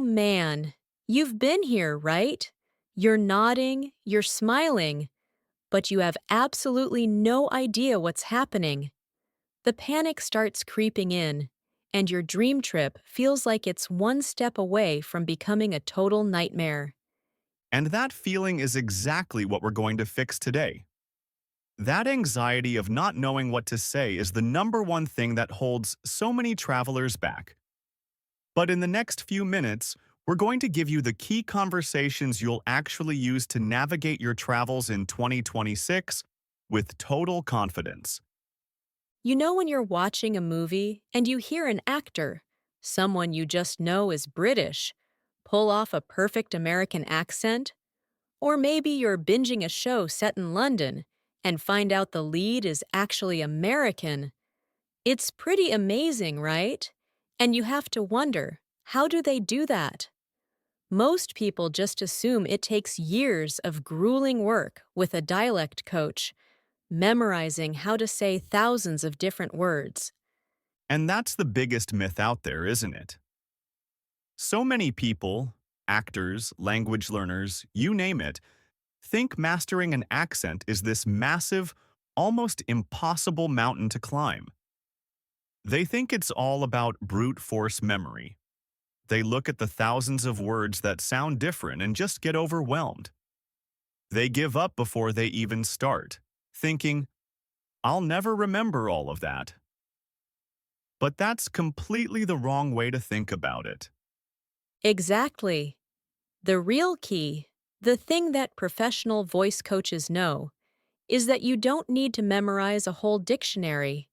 man, you've been here, right? You're nodding, you're smiling, but you have absolutely no idea what's happening. The panic starts creeping in, and your dream trip feels like it's one step away from becoming a total nightmare. And that feeling is exactly what we're going to fix today. That anxiety of not knowing what to say is the number one thing that holds so many travelers back. But in the next few minutes, we're going to give you the key conversations you'll actually use to navigate your travels in 2026 with total confidence. You know when you're watching a movie and you hear an actor, someone you just know is British, pull off a perfect American accent? Or maybe you're binging a show set in London and find out the lead is actually American. It's pretty amazing, right? And you have to wonder, how do they do that? Most people just assume it takes years of grueling work with a dialect coach, memorizing how to say thousands of different words. And that's the biggest myth out there, isn't it? So many people, actors, language learners, you name it, think mastering an accent is this massive, almost impossible mountain to climb. They think it's all about brute force memory. They look at the thousands of words that sound different and just get overwhelmed. They give up before they even start, thinking, I'll never remember all of that. But that's completely the wrong way to think about it. Exactly. The real key, the thing that professional voice coaches know, is that you don't need to memorize a whole dictionary.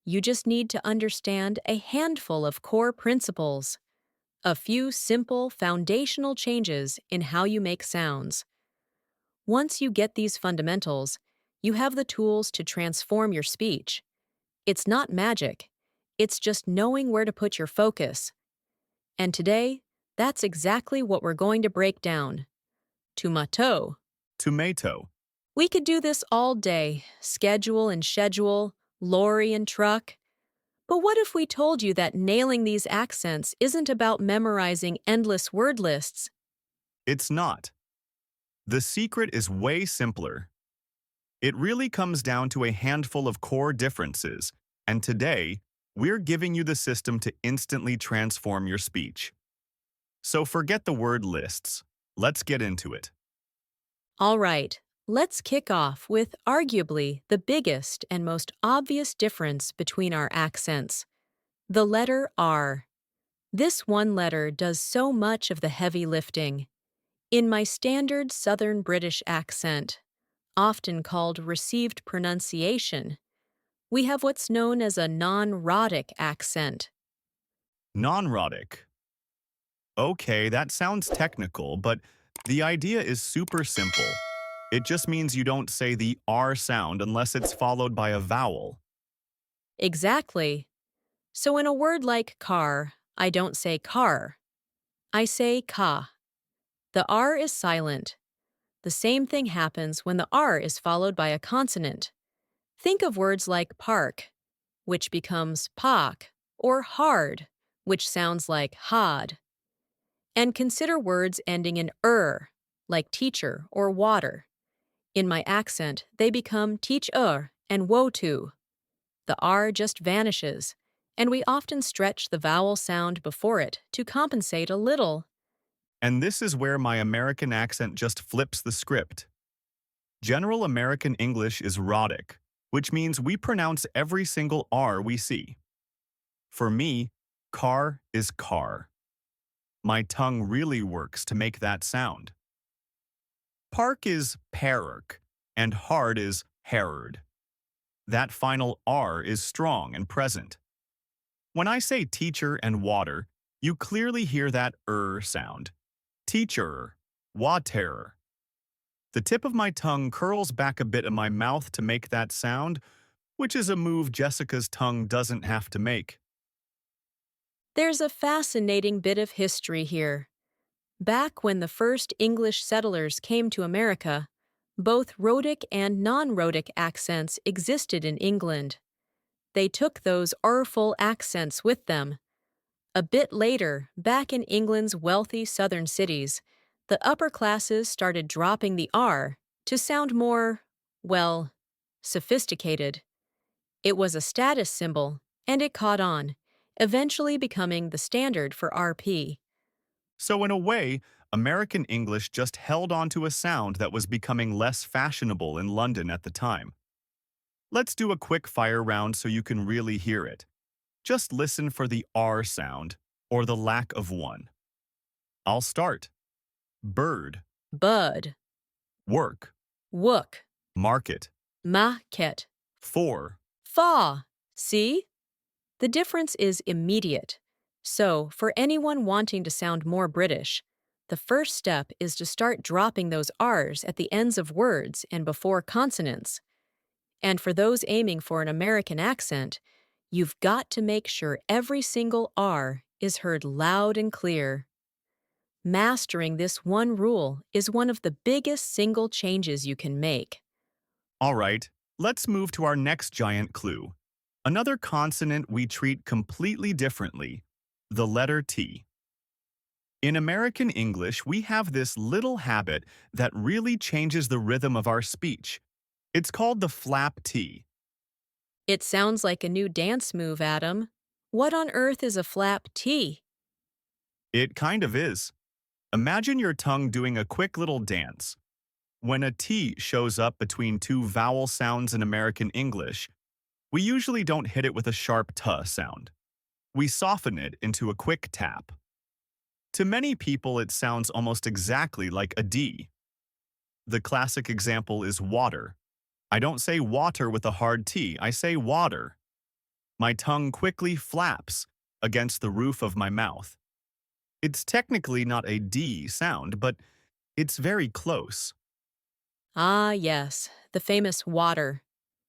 You just need to understand a handful of core principles, a few simple foundational changes in how you make sounds. Once you get these fundamentals, you have the tools to transform your speech. It's not magic, it's just knowing where to put your focus. And today, that's exactly what we're going to break down. Tomato. Tomato. We could do this all day, schedule and schedule, lorry and truck. But what if we told you that nailing these accents isn't about memorizing endless word lists? It's not. The secret is way simpler. It really comes down to a handful of core differences, and today, we're giving you the system to instantly transform your speech. So forget the word lists. Let's get into it. All right, let's kick off with arguably the biggest and most obvious difference between our accents: the letter R. This one letter does so much of the heavy lifting. In my standard Southern British accent, often called received pronunciation, we have what's known as a non-rhotic accent. Non-rhotic. Okay, that sounds technical, but the idea is super simple. It just means you don't say the R sound unless it's followed by a vowel. Exactly. So in a word like car, I don't say car. I say ka. The R is silent. The same thing happens when the R is followed by a consonant. Think of words like park, which becomes pak, or hard, which sounds like had. And consider words ending in like teacher or water. In my accent, they become teach-er and woe-to. The R just vanishes, and we often stretch the vowel sound before it to compensate a little. And this is where my American accent just flips the script. General American English is rhotic, which means we pronounce every single R we see. For me, car is car. My tongue really works to make that sound. Park is park, and hard is herred. That final R is strong and present. When I say teacher and water, you clearly hear that sound. Teacher, water. The tip of my tongue curls back a bit in my mouth to make that sound, which is a move Jessica's tongue doesn't have to make. There's a fascinating bit of history here. Back when the first English settlers came to America, both rhotic and non-rhotic accents existed in England. They took those R-full accents with them. A bit later, back in England's wealthy southern cities, the upper classes started dropping the R to sound more, well, sophisticated. It was a status symbol, and it caught on, eventually becoming the standard for RP. So in a way, American English just held onto a sound that was becoming less fashionable in London at the time. Let's do a quick fire round so you can really hear it. Just listen for the R sound, or the lack of one. I'll start. Bird, Bud, work, wook, market, market, for. fa. See? The difference is immediate. So, for anyone wanting to sound more British, the first step is to start dropping those R's at the ends of words and before consonants. And for those aiming for an American accent, you've got to make sure every single R is heard loud and clear. Mastering this one rule is one of the biggest single changes you can make. All right, let's move to our next giant clue. Another consonant we treat completely differently, the letter T. In American English, we have this little habit that really changes the rhythm of our speech. It's called the flap T. It sounds like a new dance move, Adam. What on earth is a flap T? It kind of is. Imagine your tongue doing a quick little dance. When a T shows up between two vowel sounds in American English, we usually don't hit it with a sharp T sound. We soften it into a quick tap. To many people, it sounds almost exactly like a D. The classic example is water. I don't say water with a hard T, I say water. My tongue quickly flaps against the roof of my mouth. It's technically not a D sound, but it's very close. Ah, yes, the famous water.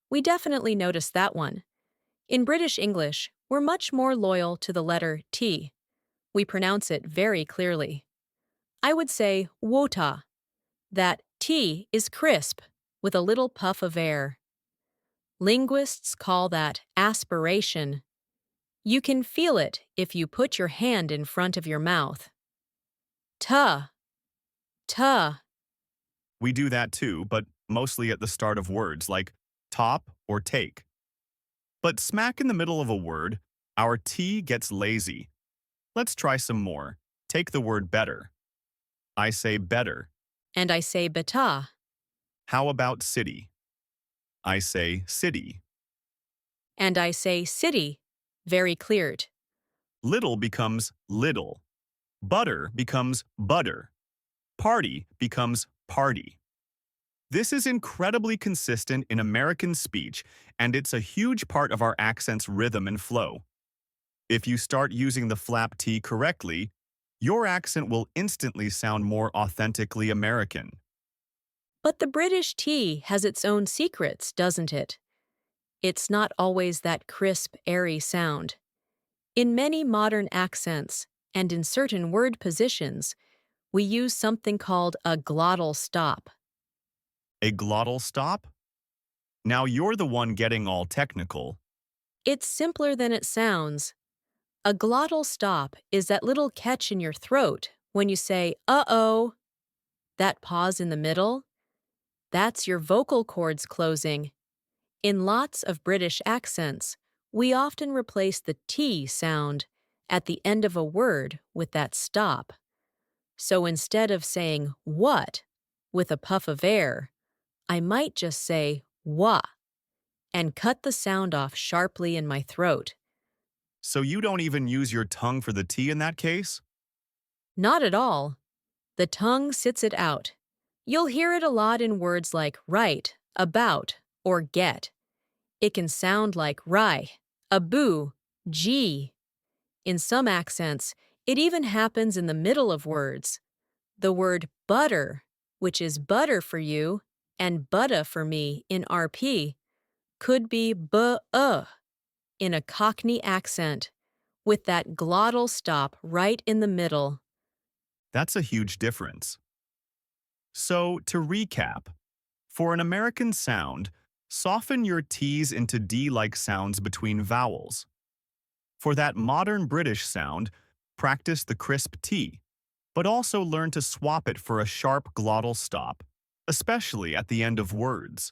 We definitely noticed that one. In British English, we're much more loyal to the letter T. We pronounce it very clearly. I would say wota. That T is crisp, with a little puff of air. Linguists call that aspiration. You can feel it if you put your hand in front of your mouth. Tuh, tuh, We do that too, but mostly at the start of words like top or take. But smack in the middle of a word, our T gets lazy. Let's try some more. Take the word better. I say better. and I say beta, How about city? I say city. and I say city, very cleared. Little becomes little. Butter becomes butter. Party becomes party. This is incredibly consistent in American speech, and it's a huge part of our accent's rhythm and flow. If you start using the flap T correctly, your accent will instantly sound more authentically American. But the British T has its own secrets, doesn't it? It's not always that crisp, airy sound. In many modern accents, and in certain word positions, we use something called a glottal stop. A glottal stop? Now you're the one getting all technical. It's simpler than it sounds. A glottal stop is that little catch in your throat when you say, uh-oh. That pause in the middle, that's your vocal cords closing. In lots of British accents, we often replace the T sound at the end of a word with that stop. So instead of saying what with a puff of air, I might just say wah and cut the sound off sharply in my throat. So you don't even use your tongue for the T in that case? Not at all. The tongue sits it out. You'll hear it a lot in words like right, about, or get. It can sound like rai, abu, gee. In some accents, it even happens in the middle of words. The word butter, which is butter for you, and butta for me in RP, could be buh in a Cockney accent, with that glottal stop right in the middle. That's a huge difference. So, to recap, for an American sound, soften your T's into D-like sounds between vowels. For that modern British sound, practice the crisp T, but also learn to swap it for a sharp glottal stop, especially at the end of words.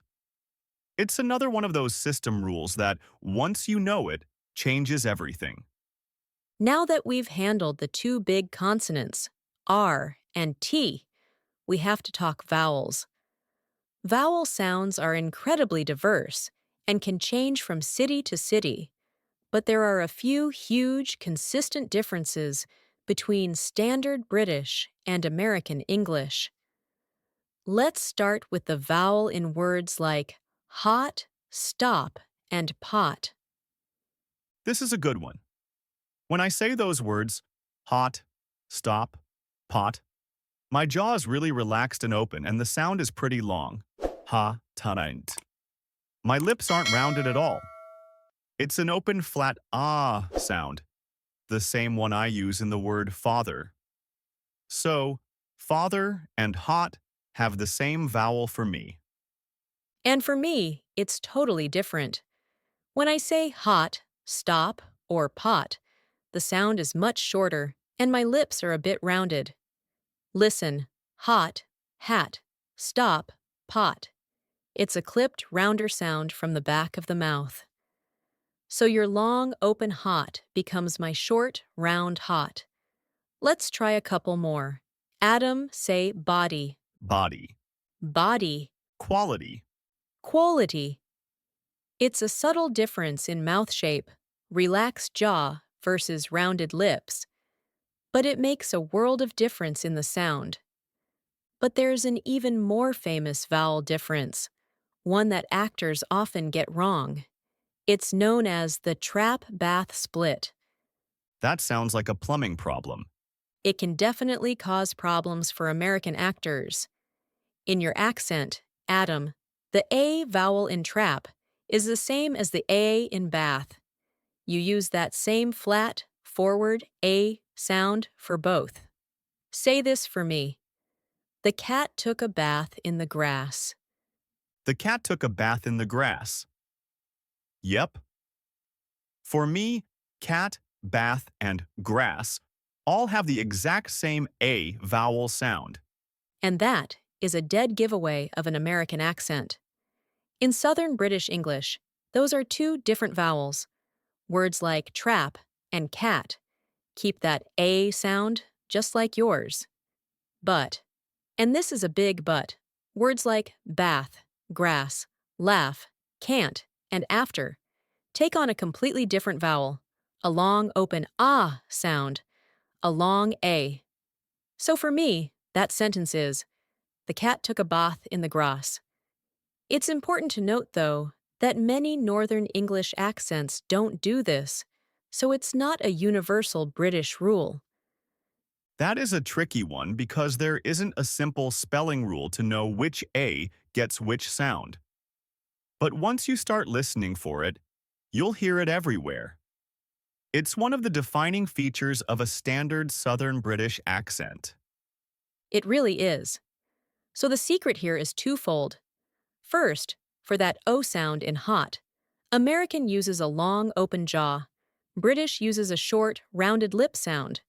It's another one of those system rules that, once you know it, changes everything. Now that we've handled the two big consonants, R and T, we have to talk vowels. Vowel sounds are incredibly diverse and can change from city to city, but there are a few huge, consistent differences between Standard British and American English. Let's start with the vowel in words like hot, stop, and pot. This is a good one. When I say those words, hot, stop, pot, my jaw is really relaxed and open and the sound is pretty long. Ha, tarant. My lips aren't rounded at all. It's an open, flat ah sound, the same one I use in the word father. So, father and hot have the same vowel for me. And for me, it's totally different. When I say hot, stop, or pot, the sound is much shorter and my lips are a bit rounded. Listen, hot, hat, stop, pot. It's a clipped, rounder sound from the back of the mouth. So your long, open hot becomes my short, round hot. Let's try a couple more. Adam, say body. Body. Body. Quality. Quality. It's a subtle difference in mouth shape, relaxed jaw versus rounded lips, but it makes a world of difference in the sound. But there's an even more famous vowel difference, one that actors often get wrong. It's known as the trap bath split. That sounds like a plumbing problem. It can definitely cause problems for American actors. In your accent, Adam, the A vowel in trap is the same as the A in bath. You use that same flat, forward A sound for both. Say this for me. The cat took a bath in the grass. The cat took a bath in the grass. Yep. For me, cat, bath, and grass all have the exact same A vowel sound. And that is a dead giveaway of an American accent. In Southern British English, those are two different vowels. Words like trap and cat keep that A sound just like yours. But, and this is a big but, words like bath, grass, laugh, can't, and after take on a completely different vowel, a long open ah sound, a long A. So for me, that sentence is, the cat took a bath in the grass. It's important to note, though, that many Northern English accents don't do this, so it's not a universal British rule. That is a tricky one because there isn't a simple spelling rule to know which A gets which sound. But once you start listening for it, you'll hear it everywhere. It's one of the defining features of a standard Southern British accent. It really is. So the secret here is twofold. First, for that O sound in hot, American uses a long open jaw. British uses a short, rounded lip sound.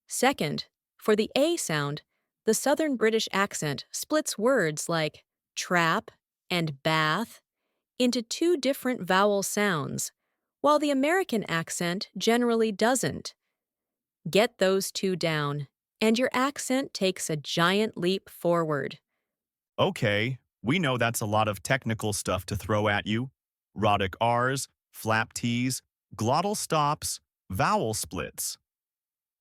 Second, for the A sound, the Southern British accent splits words like trap and bath into two different vowel sounds, while the American accent generally doesn't. Get those two down, and your accent takes a giant leap forward. Okay, we know that's a lot of technical stuff to throw at you. Rhotic Rs, flap Ts, glottal stops, vowel splits.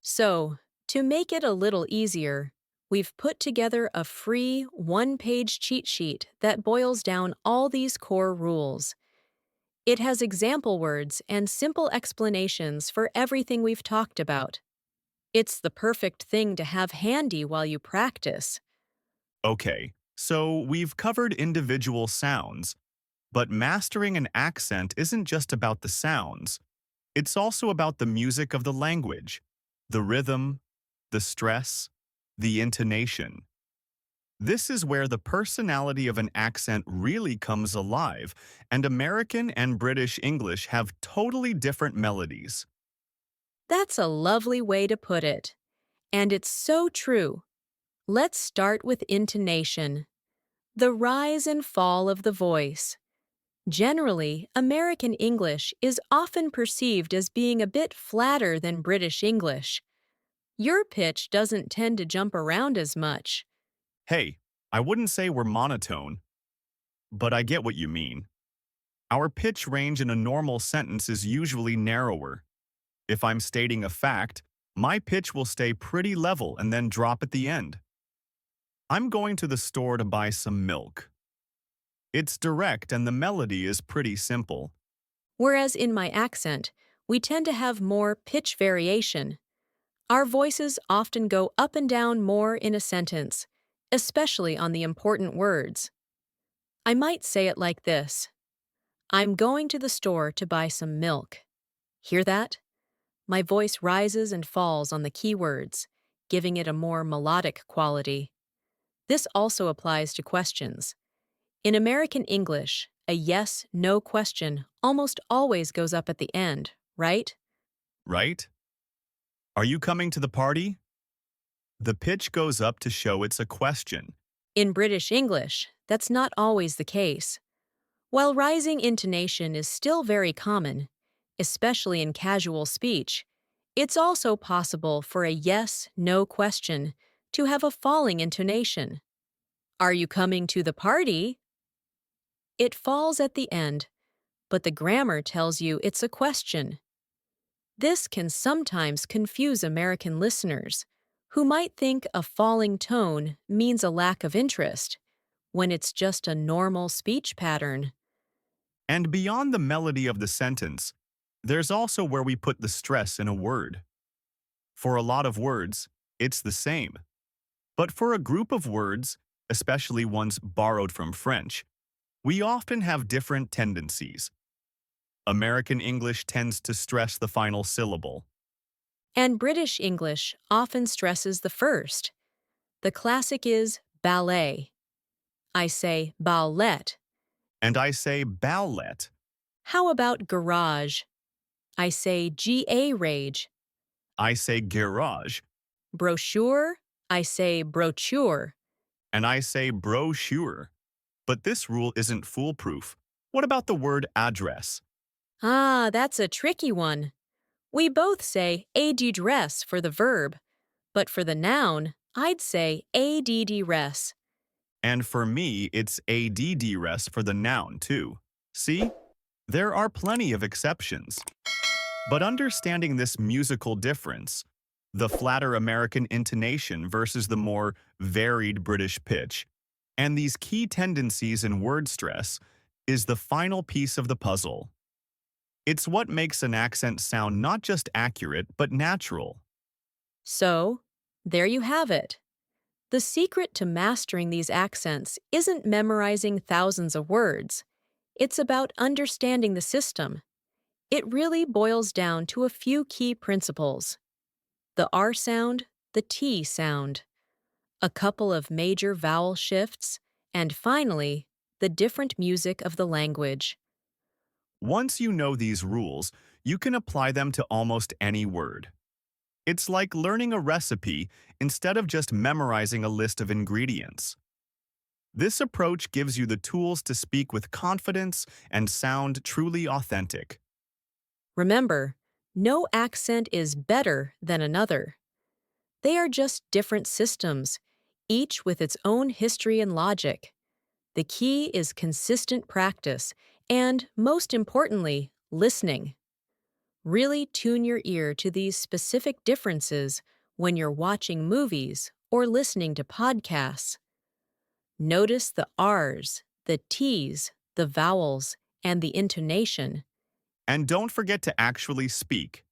So, to make it a little easier, we've put together a free one-page cheat sheet that boils down all these core rules. It has example words and simple explanations for everything we've talked about. It's the perfect thing to have handy while you practice. Okay, so we've covered individual sounds, but mastering an accent isn't just about the sounds. It's also about the music of the language, the rhythm, the stress, the intonation. This is where the personality of an accent really comes alive, and American and British English have totally different melodies. That's a lovely way to put it. And it's so true. Let's start with intonation. The rise and fall of the voice. Generally, American English is often perceived as being a bit flatter than British English. Your pitch doesn't tend to jump around as much. Hey, I wouldn't say we're monotone, but I get what you mean. Our pitch range in a normal sentence is usually narrower. If I'm stating a fact, my pitch will stay pretty level and then drop at the end. I'm going to the store to buy some milk. It's direct and the melody is pretty simple. Whereas in my accent, we tend to have more pitch variation. Our voices often go up and down more in a sentence, especially on the important words. I might say it like this: I'm going to the store to buy some milk. Hear that? My voice rises and falls on the key words, giving it a more melodic quality. This also applies to questions. In American English, a yes/no question almost always goes up at the end, right? Right? Are you coming to the party? The pitch goes up to show it's a question. In British English, that's not always the case. While rising intonation is still very common, especially in casual speech, it's also possible for a yes/no question to have a falling intonation. Are you coming to the party? It falls at the end, but the grammar tells you it's a question. This can sometimes confuse American listeners, who might think a falling tone means a lack of interest, when it's just a normal speech pattern. And beyond the melody of the sentence, there's also where we put the stress in a word. For a lot of words, it's the same. But for a group of words, especially ones borrowed from French, we often have different tendencies. American English tends to stress the final syllable, And British English often stresses the first. The classic is ballet. I say ballet. and I say ballet, How about garage? I say ga-rage. I say garage, Brochure? I say brochure. and I say brochure. But this rule isn't foolproof. What about the word address? Ah, that's a tricky one. We both say address for the verb, but for the noun, I'd say address. And for me, it's address for the noun too. See? There are plenty of exceptions. But understanding this musical difference, the flatter American intonation versus the more varied British pitch, and these key tendencies in word stress, is the final piece of the puzzle. It's what makes an accent sound not just accurate, but natural. So, there you have it. The secret to mastering these accents isn't memorizing thousands of words. It's about understanding the system. It really boils down to a few key principles: the R sound, the T sound, a couple of major vowel shifts, and finally, the different music of the language. Once you know these rules, you can apply them to almost any word. It's like learning a recipe instead of just memorizing a list of ingredients. This approach gives you the tools to speak with confidence and sound truly authentic. Remember, no accent is better than another. They are just different systems, each with its own history and logic. The key is consistent practice and, most importantly, listening. Really tune your ear to these specific differences when you're watching movies or listening to podcasts. Notice the R's, the T's, the vowels, and the intonation. And don't forget to actually speak.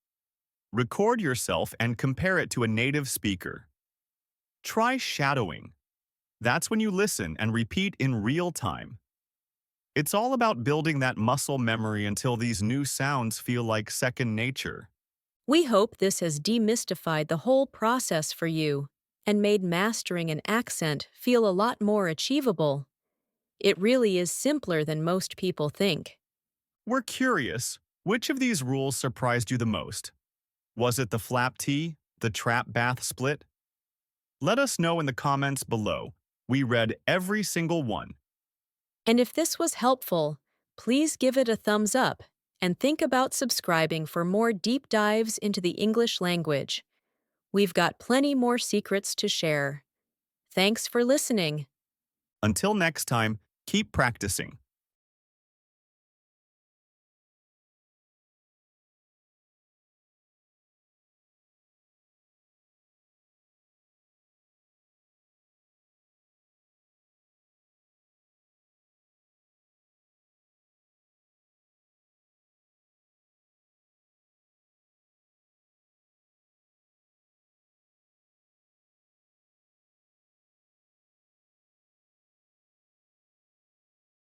Record yourself and compare it to a native speaker. Try shadowing. That's when you listen and repeat in real time. It's all about building that muscle memory until these new sounds feel like second nature. We hope this has demystified the whole process for you and made mastering an accent feel a lot more achievable. It really is simpler than most people think. We're curious, which of these rules surprised you the most? Was it the flap T, the trap bath split? Let us know in the comments below. We read every single one. And if this was helpful, please give it a thumbs up and think about subscribing for more deep dives into the English language. We've got plenty more secrets to share. Thanks for listening. Until next time, keep practicing.